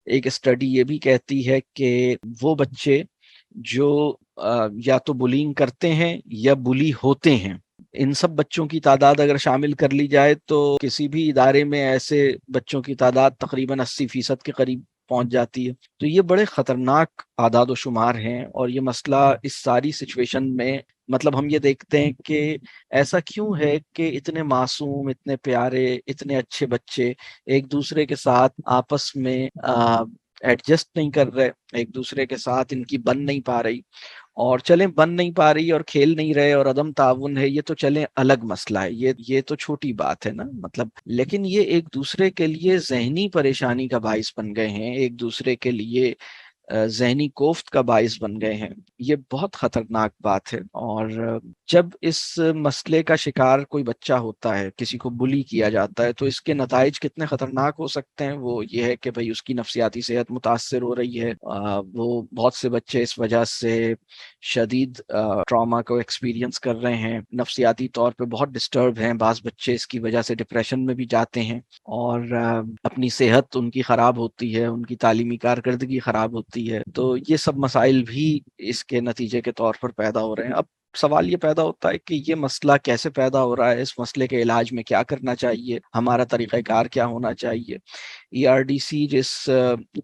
ایک اسٹڈی یہ بھی کہتی ہے کہ وہ بچے جو یا تو بلینگ کرتے ہیں یا بلی ہوتے ہیں، ان سب بچوں کی تعداد اگر شامل کر لی جائے تو کسی بھی ادارے میں ایسے بچوں کی تعداد تقریباً 80% کے قریب پہنچ جاتی ہے۔ تو یہ بڑے خطرناک اعداد و شمار ہیں، اور یہ مسئلہ اس ساری سچویشن میں مطلب ہم یہ دیکھتے ہیں کہ ایسا کیوں ہے کہ اتنے معصوم، اتنے پیارے، اتنے اچھے بچے ایک دوسرے کے ساتھ آپس میں ایڈجسٹ نہیں کر رہے، ایک دوسرے کے ساتھ ان کی بن نہیں پا رہی، اور چلیں بن نہیں پا رہی اور کھیل نہیں رہے اور عدم تعاون ہے، یہ تو چلیں الگ مسئلہ ہے، یہ تو چھوٹی بات ہے نا مطلب، لیکن یہ ایک دوسرے کے لیے ذہنی پریشانی کا باعث بن گئے ہیں، ایک دوسرے کے لیے ذہنی کوفت کا باعث بن گئے ہیں۔ یہ بہت خطرناک بات ہے، اور جب اس مسئلے کا شکار کوئی بچہ ہوتا ہے، کسی کو بلی کیا جاتا ہے، تو اس کے نتائج کتنے خطرناک ہو سکتے ہیں۔ وہ یہ ہے کہ بھئی اس کی نفسیاتی صحت متاثر ہو رہی ہے، وہ بہت سے بچے اس وجہ سے شدید ٹراما کو ایکسپیرینس کر رہے ہیں، نفسیاتی طور پہ بہت ڈسٹرب ہیں، بعض بچے اس کی وجہ سے ڈپریشن میں بھی جاتے ہیں، اور اپنی صحت ان کی خراب ہوتی ہے، ان کی تعلیمی کارکردگی خراب ہوتی ہے۔ تو یہ سب مسائل بھی اس کے نتیجے کے طور پر پیدا ہو رہے ہیں۔ اب سوال یہ پیدا ہوتا ہے کہ یہ مسئلہ کیسے پیدا ہو رہا ہے، اس مسئلے کے علاج میں کیا کرنا چاہیے، ہمارا طریقہ کار کیا ہونا چاہیے۔ ای آر ڈی سی جس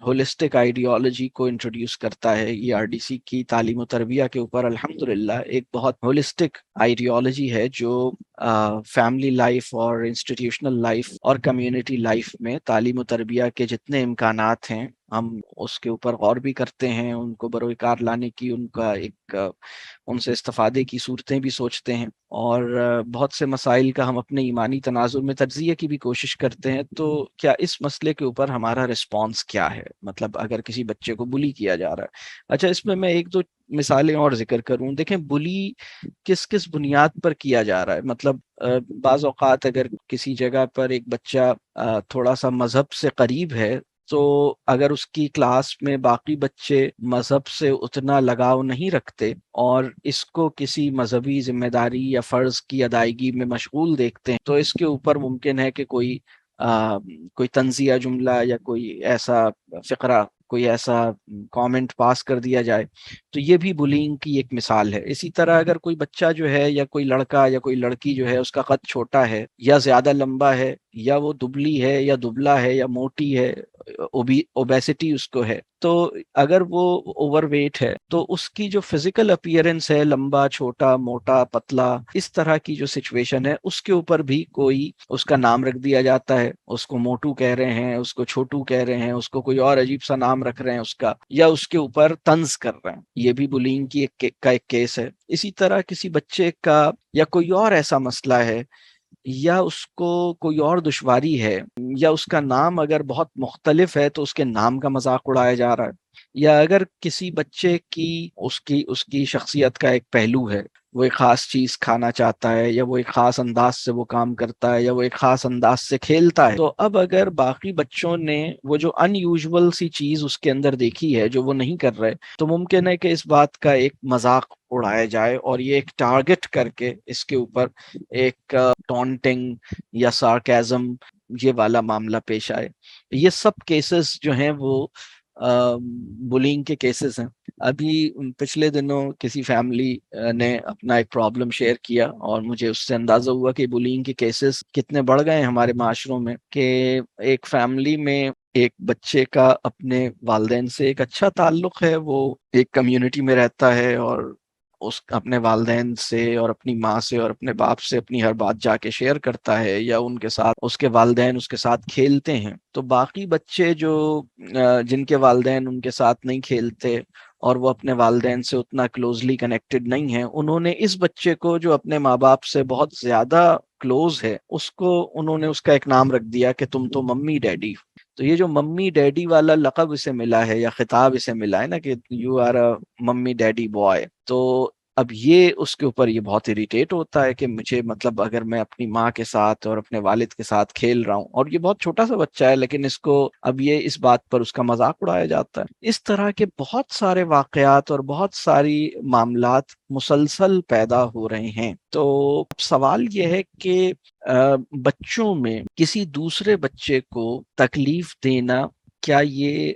ہولسٹک آئیڈیالوجی کو انٹروڈیوس کرتا ہے، ای آر ڈی سی کی تعلیم و تربیہ کے اوپر الحمدللہ ایک بہت ہولسٹک آئیڈیالوجی ہے، جو فیملی لائف اور انسٹیٹیوشنل لائف اور کمیونٹی لائف میں تعلیم و تربیہ کے جتنے امکانات ہیں ہم اس کے اوپر غور بھی کرتے ہیں، ان کو بروئے کار لانے کی، ان سے استفادے کی صورتیں بھی سوچتے ہیں، اور بہت سے مسائل کا ہم اپنے ایمانی تناظر میں تجزیے کی بھی کوشش کرتے ہیں۔ تو کیا اس مسئلے کے اوپر ہمارا رسپانس کیا ہے، مطلب اگر کسی بچے کو بلی کیا جا رہا ہے۔ اچھا، اس میں ایک دو مثالیں اور ذکر کروں۔ دیکھیں بلی کس کس بنیاد پر کیا جا رہا ہے، مطلب بعض اوقات اگر کسی جگہ پر ایک بچہ تھوڑا سا مذہب سے قریب ہے، تو اگر اس کی کلاس میں باقی بچے مذہب سے اتنا لگاؤ نہیں رکھتے اور اس کو کسی مذہبی ذمہ داری یا فرض کی ادائیگی میں مشغول دیکھتے ہیں، تو اس کے اوپر ممکن ہے کہ کوئی طنزیہ جملہ یا کوئی ایسا فقرہ، کوئی ایسا کامنٹ پاس کر دیا جائے، تو یہ بھی بلینگ کی ایک مثال ہے۔ اسی طرح اگر کوئی بچہ جو ہے یا کوئی لڑکا یا کوئی لڑکی جو ہے، اس کا قد چھوٹا ہے یا زیادہ لمبا ہے، یا وہ دبلی ہے یا دبلا ہے یا موٹی ہے، اوبیسٹی اس کو ہے، تو اگر وہ اوور ویٹ ہے تو اس کی جو فزیکل اپیئرنس ہے، لمبا چھوٹا موٹا پتلا، اس طرح کی جو سچویشن ہے، اس کے اوپر بھی کوئی اس کا نام رکھ دیا جاتا ہے، اس کو موٹو کہہ رہے ہیں، اس کو چھوٹو کہہ رہے ہیں، اس کو کوئی اور عجیب سا نام رکھ رہے ہیں اس کا، یا اس کے اوپر طنز کر رہے ہیں۔ یہ بھی بلینگ کی ایک کیس ہے۔ اسی طرح کسی بچے کا یا کوئی اور ایسا مسئلہ ہے، یا اس کو کوئی اور دشواری ہے، یا اس کا نام اگر بہت مختلف ہے تو اس کے نام کا مذاق اڑایا جا رہا ہے، یا اگر کسی بچے کی اس کی شخصیت کا ایک پہلو ہے، وہ ایک خاص چیز کھانا چاہتا ہے، یا وہ ایک خاص انداز سے وہ کام کرتا ہے، یا وہ ایک خاص انداز سے کھیلتا ہے، تو اب اگر باقی بچوں نے وہ جو ان یوزول سی چیز اس کے اندر دیکھی ہے جو وہ نہیں کر رہے، تو ممکن ہے کہ اس بات کا ایک مذاق اڑایا جائے، اور یہ ایک ٹارگٹ کر کے اس کے اوپر ایک ٹونٹنگ یا سارکیزم یہ والا معاملہ پیش آئے۔ یہ سب کیسز جو ہیں وہ بلینگ کے کیسز ہیں۔ ابھی پچھلے دنوں کسی فیملی نے اپنا ایک پرابلم شیئر کیا، اور مجھے اس سے اندازہ ہوا کہ بلینگ کے کیسز کتنے بڑھ گئے ہیں ہمارے معاشروں میں، کہ ایک فیملی میں ایک بچے کا اپنے والدین سے ایک اچھا تعلق ہے، وہ ایک کمیونٹی میں رہتا ہے، اور اپنے والدین سے اور اپنی ماں سے اور اپنے باپ سے اپنی ہر بات جا کے شیئر کرتا ہے، یا ان کے ساتھ اس کے والدین اس کے ساتھ کھیلتے ہیں۔ تو باقی بچے جن کے والدین ان کے ساتھ نہیں کھیلتے اور وہ اپنے والدین سے اتنا کلوزلی کنیکٹڈ نہیں ہیں، انہوں نے اس بچے کو جو اپنے ماں باپ سے بہت زیادہ کلوز ہے، انہوں نے اس کا ایک نام رکھ دیا کہ تم تو ممی ڈیڈی۔ تو یہ جو ممی ڈیڈی والا لقب اسے ملا ہے یا خطاب اسے ملا ہے نا، کہ you are a mummy daddy boy, تو اب یہ اس کے اوپر یہ بہت اریٹیٹ ہوتا ہے کہ مجھے مطلب اگر میں اپنی ماں کے ساتھ اور اپنے والد کے ساتھ کھیل رہا ہوں، اور یہ بہت چھوٹا سا بچہ ہے، لیکن اس کو اب یہ اس بات پر اس کا مذاق اڑایا جاتا ہے۔ اس طرح کے بہت سارے واقعات اور بہت ساری معاملات مسلسل پیدا ہو رہے ہیں۔ تو اب سوال یہ ہے کہ بچوں میں کسی دوسرے بچے کو تکلیف دینا کیا یہ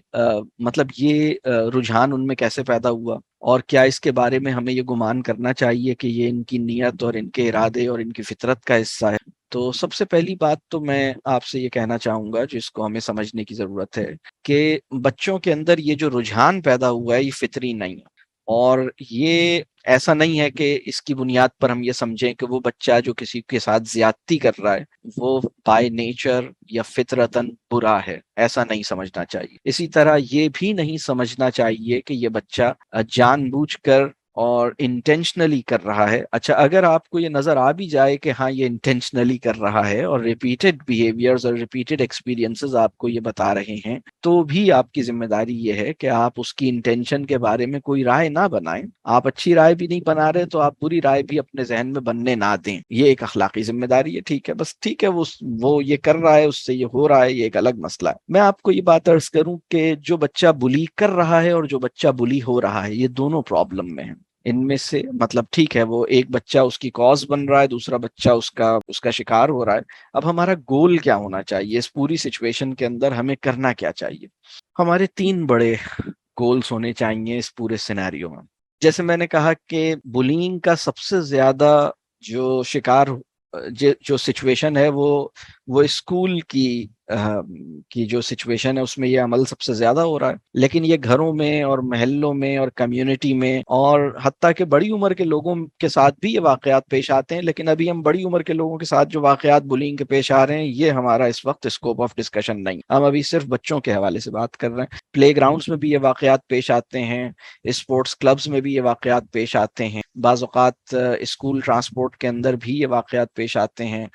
مطلب یہ رجحان ان میں کیسے پیدا ہوا، اور کیا اس کے بارے میں ہمیں یہ گمان کرنا چاہیے کہ یہ ان کی نیت اور ان کے ارادے اور ان کی فطرت کا حصہ ہے؟ تو سب سے پہلی بات تو میں آپ سے یہ کہنا چاہوں گا جس کو ہمیں سمجھنے کی ضرورت ہے کہ بچوں کے اندر یہ جو رجحان پیدا ہوا ہے یہ فطری نہیں ہے، اور یہ ایسا نہیں ہے کہ اس کی بنیاد پر ہم یہ سمجھیں کہ وہ بچہ جو کسی کے ساتھ زیادتی کر رہا ہے وہ بائی نیچر یا فطرتاً برا ہے، ایسا نہیں سمجھنا چاہیے۔ اسی طرح یہ بھی نہیں سمجھنا چاہیے کہ یہ بچہ جان بوجھ کر اور انٹینشنلی کر رہا ہے۔ اچھا، اگر آپ کو یہ نظر آ بھی جائے کہ ہاں یہ انٹینشنلی کر رہا ہے اور ریپیٹڈ بیہیویئرز اور ریپیٹڈ ایکسپیرینسز آپ کو یہ بتا رہے ہیں، تو بھی آپ کی ذمہ داری یہ ہے کہ آپ اس کی انٹینشن کے بارے میں کوئی رائے نہ بنائیں۔ آپ اچھی رائے بھی نہیں بنا رہے تو آپ بری رائے بھی اپنے ذہن میں بننے نہ دیں، یہ ایک اخلاقی ذمہ داری ہے۔ ٹھیک ہے، بس ٹھیک ہے، وہ یہ کر رہا ہے، اس سے یہ ہو رہا ہے، یہ ایک الگ مسئلہ ہے۔ میں آپ کو یہ بات عرض کروں کہ جو بچہ بلی کر رہا ہے اور جو بچہ بلی ہو رہا ہے یہ دونوں پرابلم میں ہیں۔ ان میں سے مطلب ٹھیک ہے وہ ایک بچہ اس کی کاز بن رہا ہے، دوسرا بچہ اس کا شکار ہو رہا ہے۔ اب ہمارا گول کیا ہونا چاہیے اس پوری سچویشن کے اندر، ہمیں کرنا کیا چاہیے؟ ہمارے 3 بڑے گولز ہونے چاہیے اس پورے سینیریو میں۔ جیسے میں نے کہا کہ بلینگ کا سب سے زیادہ جو شکار جو سچویشن ہے وہ اسکول کی جو سچویشن ہے اس میں یہ عمل سب سے زیادہ ہو رہا ہے، لیکن یہ گھروں میں اور محلوں میں اور کمیونٹی میں اور حتیٰ کہ بڑی عمر کے لوگوں کے ساتھ بھی یہ واقعات پیش آتے ہیں، لیکن ابھی ہم بڑی عمر کے لوگوں کے ساتھ جو واقعات بلینگ کے پیش آ رہے ہیں یہ ہمارا اس وقت اسکوپ آف ڈسکشن نہیں، ہم ابھی صرف بچوں کے حوالے سے بات کر رہے ہیں۔ پلے گراؤنڈز میں بھی یہ واقعات پیش آتے ہیں، اسپورٹس کلبز میں بھی یہ واقعات پیش آتے ہیں، بعض اوقات اسکول ٹرانسپورٹ کے اندر بھی یہ واقعات پیش آتے ہیں،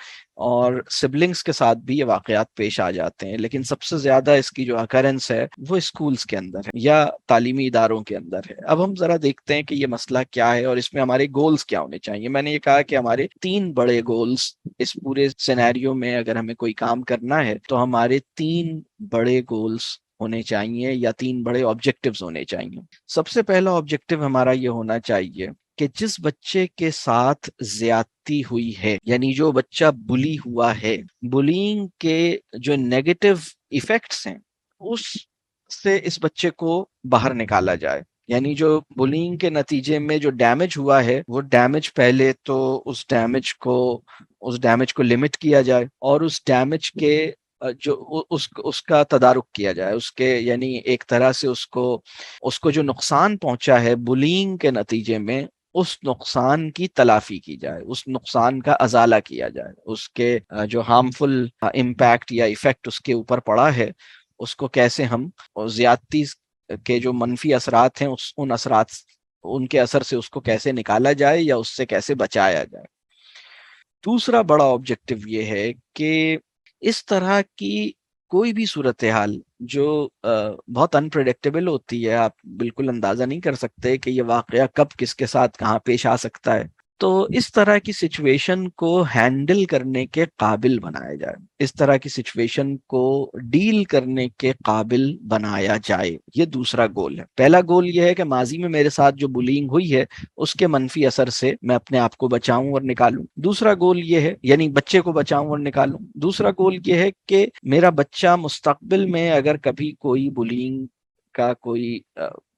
اور سبلنگز کے ساتھ بھی یہ واقعات پیش آ جاتے ہیں، لیکن سب سے زیادہ اس کی جو اکرنس ہے وہ اسکولز کے اندر ہے یا تعلیمی اداروں کے اندر ہے۔ اب ہم ذرا دیکھتے ہیں کہ یہ مسئلہ کیا ہے اور اس میں ہمارے گولز کیا ہونے چاہیے۔ میں نے یہ کہا کہ ہمارے 3 بڑے گولز اس پورے سینیریو میں اگر ہمیں کوئی کام کرنا ہے تو ہمارے 3 بڑے گولز ہونے چاہیے یا 3 بڑے آبجیکٹیوز ہونے چاہیے۔ سب سے پہلا آبجیکٹیو ہمارا یہ ہونا چاہیے کہ جس بچے کے ساتھ زیادتی ہوئی ہے، یعنی جو بچہ بلی ہوا ہے، بلینگ کے جو نیگیٹو ایفیکٹس ہیں اس سے اس بچے کو باہر نکالا جائے۔ یعنی جو بلینگ کے نتیجے میں جو ڈیمیج ہوا ہے وہ ڈیمیج پہلے تو اس ڈیمیج کو لمٹ کیا جائے، اور اس ڈیمیج کے جو اس کا تدارک کیا جائے، اس کے یعنی ایک طرح سے اس کو جو نقصان پہنچا ہے بلینگ کے نتیجے میں اس نقصان کی تلافی کی جائے، اس نقصان کا ازالہ کیا جائے، اس کے جو ہارمفل امپیکٹ یا ایفیکٹ اس کے اوپر پڑا ہے اس کو کیسے ہم زیادتی کے جو منفی اثرات ہیں ان کے اثر سے اس کو کیسے نکالا جائے یا اس سے کیسے بچایا جائے۔ دوسرا بڑا آبجیکٹیو یہ ہے کہ اس طرح کی کوئی بھی صورتحال جو بہت انپریڈکٹیبل ہوتی ہے، آپ بالکل اندازہ نہیں کر سکتے کہ یہ واقعہ کب کس کے ساتھ کہاں پیش آ سکتا ہے، تو اس طرح کی سچویشن کو ہینڈل کرنے کے قابل بنایا جائے، اس طرح کی سچویشن کو ڈیل کرنے کے قابل بنایا جائے، یہ دوسرا گول ہے۔ پہلا گول یہ ہے کہ ماضی میں میرے ساتھ جو بلینگ ہوئی ہے اس کے منفی اثر سے میں اپنے آپ کو بچاؤں اور نکالوں۔ دوسرا گول یہ ہے، یعنی بچے کو بچاؤں اور نکالوں۔ دوسرا گول یہ ہے کہ میرا بچہ مستقبل میں اگر کبھی کوئی بلینگ کا کوئی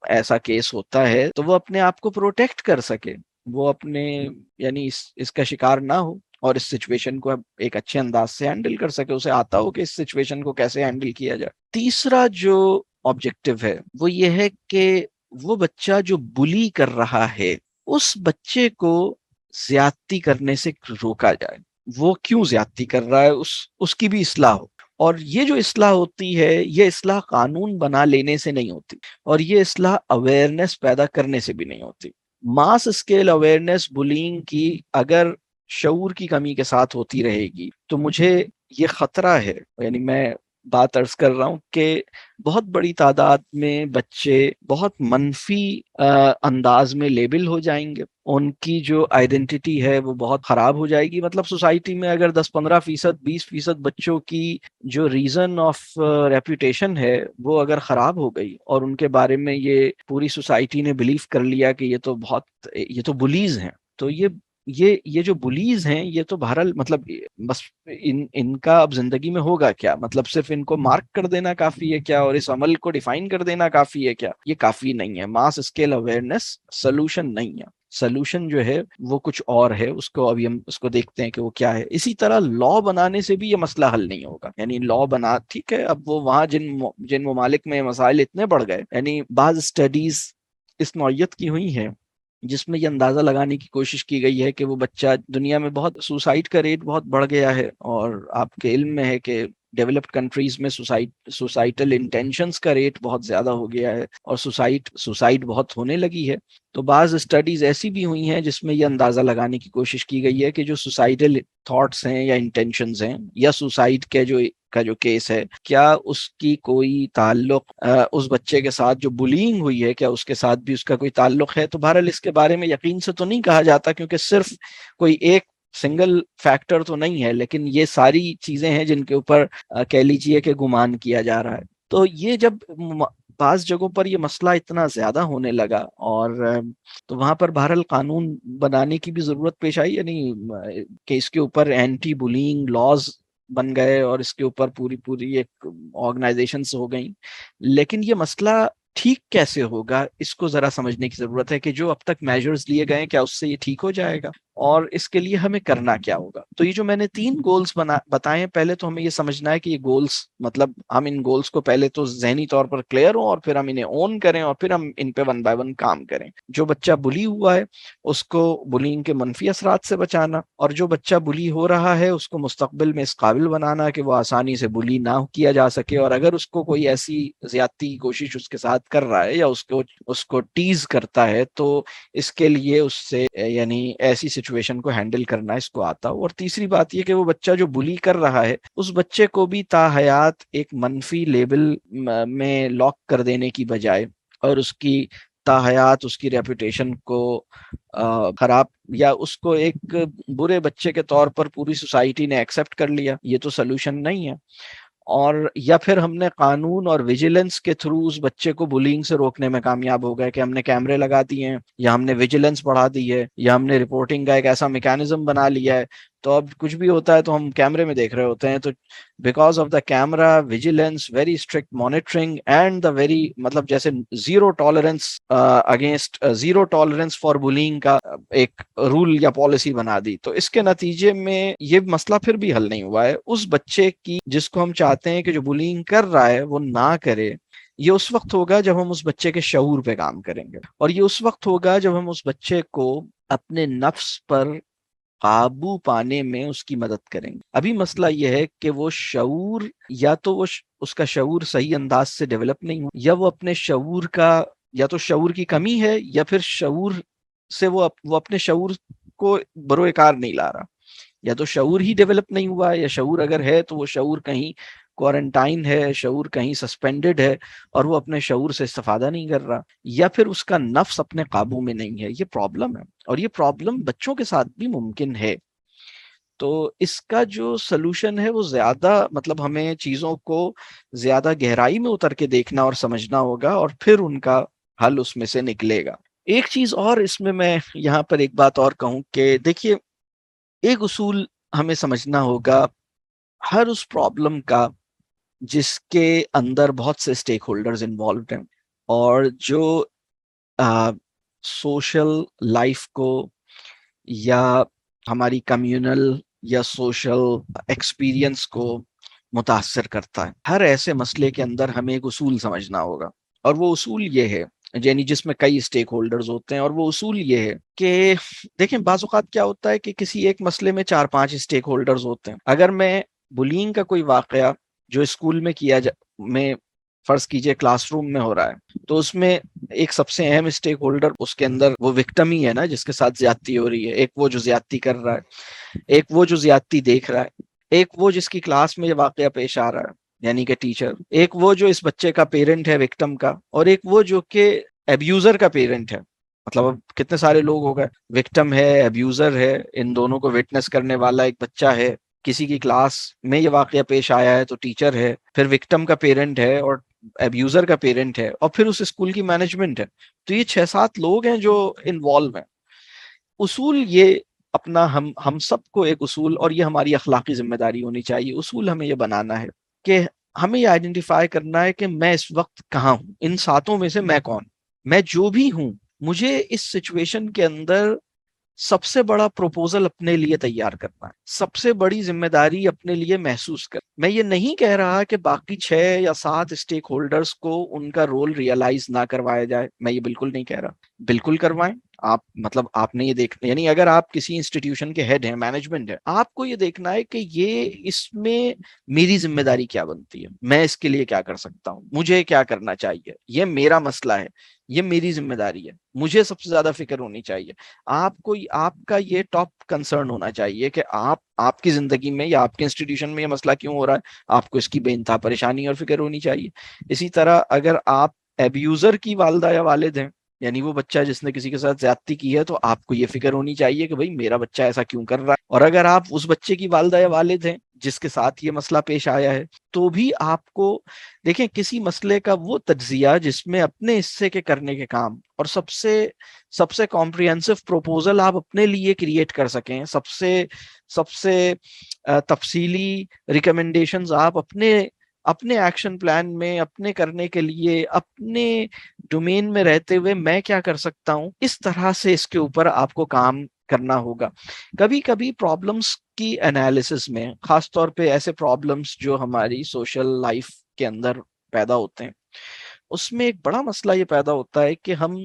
ایسا کیس ہوتا ہے تو وہ اپنے آپ کو پروٹیکٹ کر سکے، وہ اپنے یعنی اس کا شکار نہ ہو اور اس سچویشن کو ایک اچھے انداز سے ہینڈل کر سکے، اسے آتا ہو کہ اس سچویشن کو کیسے ہینڈل کیا جائے۔ تیسرا جو آبجیکٹیو ہے وہ یہ ہے کہ وہ بچہ جو بلی کر رہا ہے اس بچے کو زیادتی کرنے سے روکا جائے۔ وہ کیوں زیادتی کر رہا ہے اس کی بھی اصلاح ہو، اور یہ جو اصلاح ہوتی ہے یہ اصلاح قانون بنا لینے سے نہیں ہوتی، اور یہ اصلاح اویئرنیس پیدا کرنے سے بھی نہیں ہوتی۔ ماس اسکیل اویئرنیس بلینگ کی اگر شعور کی کمی کے ساتھ ہوتی رہے گی تو مجھے یہ خطرہ ہے، یعنی میں بات عرض کر رہا ہوں کہ بہت بڑی تعداد میں بچے بہت منفی انداز میں لیبل ہو جائیں گے، ان کی جو آئیڈینٹی ہے وہ بہت خراب ہو جائے گی۔ مطلب سوسائٹی میں اگر 10-15%، 20% بچوں کی جو ریزن آف ریپوٹیشن ہے وہ اگر خراب ہو گئی اور ان کے بارے میں یہ پوری سوسائٹی نے بلیو کر لیا کہ یہ تو بلیز ہیں، تو یہ یہ جو بلیز ہیں یہ تو بہرحال مطلب بس ان کا اب زندگی میں ہوگا کیا؟ مطلب صرف ان کو مارک کر دینا کافی ہے کیا، اور اس عمل کو ڈیفائن کر دینا کافی ہے کیا؟ یہ کافی نہیں ہے. ماس اسکیل اویئرنیس سولوشن نہیں ہے. سولوشن جو ہے وہ کچھ اور ہے، اس کو ابھی ہم اس کو دیکھتے ہیں کہ وہ کیا ہے. اسی طرح لا بنانے سے بھی یہ مسئلہ حل نہیں ہوگا. یعنی لا بنا ٹھیک ہے، اب وہ وہاں جن ممالک میں مسائل اتنے بڑھ گئے، یعنی بعض اسٹڈیز اس نوعیت کی ہوئی ہیں جس میں یہ اندازہ لگانے کی کوشش کی گئی ہے کہ وہ بچہ دنیا میں بہت سوسائڈ کا ریٹ بہت بڑھ گیا ہے، اور آپ کے علم میں ہے کہ ڈیولپڈ کنٹریز میں سوسائٹل انٹینشنز کا ریٹ بہت زیادہ ہو گیا ہے، اور سوسائڈ بہت ہونے لگی ہے. تو بعض اسٹڈیز ایسی بھی ہوئی ہیں جس میں یہ اندازہ لگانے کی کوشش کی گئی ہے کہ جو سوسائڈل تھاٹس ہیں یا انٹینشنز ہیں یا سوسائڈ کے جو کیس ہے، کیا اس کی کوئی تعلق اس بچے کے ساتھ جو بلینگ ہوئی ہے، کیا اس کے ساتھ بھی اس کا کوئی تعلق ہے؟ تو بہرحال اس کے بارے میں یقین سے تو نہیں کہا جاتا، کیونکہ صرف کوئی ایک سنگل فیکٹر تو نہیں ہے، لیکن یہ ساری چیزیں ہیں جن کے اوپر کہہ لیجئے کہ گمان کیا جا رہا ہے. تو یہ جب بعض جگہوں پر یہ مسئلہ اتنا زیادہ ہونے لگا، اور تو وہاں پر بہرحال قانون بنانے کی بھی ضرورت پیش آئی، یعنی کہ اس کے اوپر اینٹی بلینگ لاز بن گئے اور اس کے اوپر پوری ایک آرگنائزیشنز ہو گئیں. لیکن یہ مسئلہ ٹھیک کیسے ہوگا، اس کو ذرا سمجھنے کی ضرورت ہے کہ جو اب تک میجرز لیے گئے کیا اس سے یہ ٹھیک ہو جائے گا، اور اس کے لیے ہمیں کرنا کیا ہوگا. تو یہ جو میں نے 3 گولز بتائے ہیں، پہلے تو ہمیں یہ سمجھنا ہے کہ یہ گولز مطلب ہم ان گولز کو پہلے تو ذہنی طور پر کلیئر ہوں، اور پھر ہم انہیں اون کریں، اور پھر ہم ان پہ 1 بائی 1 کام کریں. جو بچہ بلی ہوا ہے اس کو بلینگ کے منفی اثرات سے بچانا، اور جو بچہ بلی ہو رہا ہے اس کو مستقبل میں اس قابل بنانا کہ وہ آسانی سے بلی نہ کیا جا سکے، اور اگر اس کو کوئی ایسی زیادتی کی کوشش اس کے ساتھ کر رہا ہے یا اس کو ٹیز کرتا ہے تو اس کے لیے اس سے یعنی ایسی سچویشن کو ہینڈل کرنا اس کو آتا ہو. اور تیسری بات یہ کہ وہ بچہ جو بلی کر رہا ہے اس بچے کو بھی تا حیات ایک منفی لیبل میں لاک کر دینے کی بجائے، اور اس کی تا حیات اس کی ریپوٹیشن کو خراب یا اس کو ایک برے بچے کے طور پر پوری سوسائٹی نے ایکسپٹ کر لیا، یہ تو سلوشن نہیں ہے. اور یا پھر ہم نے قانون اور ویجیلنس کے تھرو اس بچے کو بلینگ سے روکنے میں کامیاب ہو گئے کہ ہم نے کیمرے لگا دیے ہیں، یا ہم نے ویجیلنس بڑھا دی ہے، یا ہم نے رپورٹنگ کا ایک ایسا میکانزم بنا لیا ہے. تو اب کچھ بھی ہوتا ہے تو ہم کیمرے میں دیکھ رہے ہوتے ہیں. تو because of the camera vigilance, very strict monitoring and the very مطلب جیسے zero tolerance against zero tolerance for bullying کا ایک رول یا پالیسی بنا دی. تو اس کے نتیجے میں یہ مسئلہ پھر بھی حل نہیں ہوا ہے. اس بچے کی جس کو ہم چاہتے ہیں کہ جو بلینگ کر رہا ہے وہ نہ کرے، یہ اس وقت ہوگا جب ہم اس بچے کے شعور پہ کام کریں گے، اور یہ اس وقت ہوگا جب ہم اس بچے کو اپنے نفس پر قابو پانے میں اس کی مدد کریں گے. ابھی مسئلہ یہ ہے کہ وہ شعور یا تو اس کا شعور صحیح انداز سے ڈیولپ نہیں ہو، یا وہ اپنے شعور کا یا تو شعور کی کمی ہے، یا پھر شعور سے وہ اپنے شعور کو بروئے کار نہیں لا رہا. یا تو شعور ہی ڈیولپ نہیں ہوا ہے، یا شعور اگر ہے تو وہ شعور کہیں کوارنٹائن ہے، شعور کہیں سسپینڈڈ ہے اور وہ اپنے شعور سے استفادہ نہیں کر رہا، یا پھر اس کا نفس اپنے قابو میں نہیں ہے. یہ پرابلم ہے، اور یہ پرابلم بچوں کے ساتھ بھی ممکن ہے. تو اس کا جو سلوشن ہے وہ زیادہ مطلب ہمیں چیزوں کو زیادہ گہرائی میں اتر کے دیکھنا اور سمجھنا ہوگا، اور پھر ان کا حل اس میں سے نکلے گا. ایک چیز اور اس میں یہاں پر ایک بات اور کہوں کہ دیکھیے، ایک اصول ہمیں سمجھنا ہوگا ہر اس پرابلم کا جس کے اندر بہت سے اسٹیک ہولڈرز انوالوڈ ہیں، اور جو سوشل لائف کو یا ہماری کمیونل یا سوشل ایکسپیرینس کو متاثر کرتا ہے. ہر ایسے مسئلے کے اندر ہمیں ایک اصول سمجھنا ہوگا، اور وہ اصول یہ ہے یعنی جس میں کئی اسٹیک ہولڈرز ہوتے ہیں، اور وہ اصول یہ ہے کہ دیکھیں بعض اوقات کیا ہوتا ہے کہ کسی ایک مسئلے میں 4-5 اسٹیک ہولڈرز ہوتے ہیں. اگر میں بلینگ کا کوئی واقعہ جو اسکول میں میں فرض کیجئے کلاس روم میں ہو رہا ہے، تو اس میں ایک سب سے اہم اسٹیک ہولڈر اس کے اندر وہ وکٹم ہی ہے نا، جس کے ساتھ زیادتی ہو رہی ہے. ایک وہ جو زیادتی کر رہا ہے، ایک وہ جو زیادتی دیکھ رہا ہے، ایک وہ جس کی کلاس میں یہ واقعہ پیش آ رہا ہے یعنی کہ ٹیچر، ایک وہ جو اس بچے کا پیرنٹ ہے وکٹم کا، اور ایک وہ جو کہ ابیوزر کا پیرنٹ ہے. مطلب اب کتنے سارے لوگ ہو گئے، وکٹم ہے، ابیوزر ہے، ان دونوں کو وٹنس کرنے والا ایک بچہ ہے، کسی کی کلاس میں یہ واقعہ پیش آیا ہے تو ٹیچر ہے، پھر وکٹم کا پیرنٹ ہے اور ابیوزر کا پیرنٹ ہے، اور پھر اس اسکول کی مینجمنٹ ہے. تو یہ 6-7 لوگ ہیں جو انوالو ہیں. اصول یہ اپنا ہم سب کو ایک اصول، اور یہ ہماری اخلاقی ذمہ داری ہونی چاہیے، اصول ہمیں یہ بنانا ہے کہ ہمیں یہ آئیڈینٹیفائی کرنا ہے کہ میں اس وقت کہاں ہوں، ان ساتوں میں سے میں کون، میں جو بھی ہوں، مجھے اس سچویشن کے اندر سب سے بڑا پروپوزل اپنے لیے تیار کرنا ہے، سب سے بڑی ذمہ داری اپنے لیے محسوس کر. میں یہ نہیں کہہ رہا کہ باقی 6 یا 7 اسٹیک ہولڈرز کو ان کا رول ریئلائز نہ کروایا جائے، میں یہ بالکل نہیں کہہ رہا، بالکل کروائیں. آپ مطلب آپ نے یہ دیکھنا، یعنی اگر آپ کسی انسٹیٹیوشن کے ہیڈ ہیں، مینجمنٹ ہے، آپ کو یہ دیکھنا ہے کہ یہ اس میں میری ذمہ داری کیا بنتی ہے، میں اس کے لیے کیا کر سکتا ہوں، مجھے کیا کرنا چاہیے، یہ میرا مسئلہ ہے، یہ میری ذمہ داری ہے، مجھے سب سے زیادہ فکر ہونی چاہیے. آپ کا یہ ٹاپ کنسرن ہونا چاہیے کہ آپ کی زندگی میں یا آپ کے انسٹیٹیوشن میں یہ مسئلہ کیوں ہو رہا ہے، آپ کو اس کی بے انتہا پریشانی اور فکر ہونی چاہیے. اسی طرح اگر آپ ایبیوزر کی والدہ یا والد ہیں، یعنی وہ بچہ جس نے کسی کے ساتھ زیادتی کی ہے، تو آپ کو یہ فکر ہونی چاہیے کہ بھائی میرا بچہ ایسا کیوں کر رہا ہے. اور اگر آپ اس بچے کی والدہ یا والد ہیں جس کے ساتھ یہ مسئلہ پیش آیا ہے، تو بھی آپ کو دیکھیں کسی مسئلے کا وہ تجزیہ جس میں اپنے حصے کے کرنے کے کام اور سب سے کمپریہنسو پروپوزل آپ اپنے لیے کریٹ کر سکیں، سب سے تفصیلی ریکمنڈیشنز آپ اپنے ایکشن پلان میں اپنے کرنے کے لیے اپنے ڈومین میں رہتے ہوئے میں کیا کر سکتا ہوں، اس طرح سے اس کے اوپر آپ کو کام کرنا ہوگا. کبھی کبھی پرابلمس کی انالیسس میں، خاص طور پہ ایسے پرابلمس جو ہماری سوشل لائف کے اندر پیدا ہوتے ہیں، اس میں ایک بڑا مسئلہ یہ پیدا ہوتا ہے کہ ہم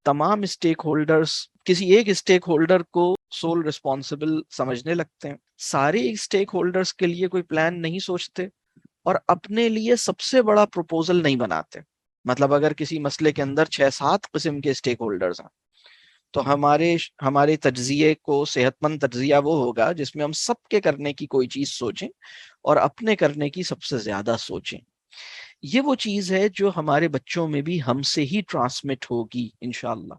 تمام اسٹیک ہولڈرز کسی ایک اسٹیک ہولڈر کو سول ریسپانسبل سمجھنے لگتے ہیں، سارے اسٹیک ہولڈرز کے لیے کوئی پلان نہیں سوچتے اور اپنے لیے سب سے بڑا پروپوزل نہیں بناتے. مطلب اگر کسی مسئلے کے اندر 6-7 قسم کے اسٹیک ہولڈرز ہیں، تو ہمارے تجزیے کو صحت مند تجزیہ وہ ہوگا جس میں ہم سب کے کرنے کی کوئی چیز سوچیں اور اپنے کرنے کی سب سے زیادہ سوچیں. یہ وہ چیز ہے جو ہمارے بچوں میں بھی ہم سے ہی ٹرانسمٹ ہوگی انشاءاللہ.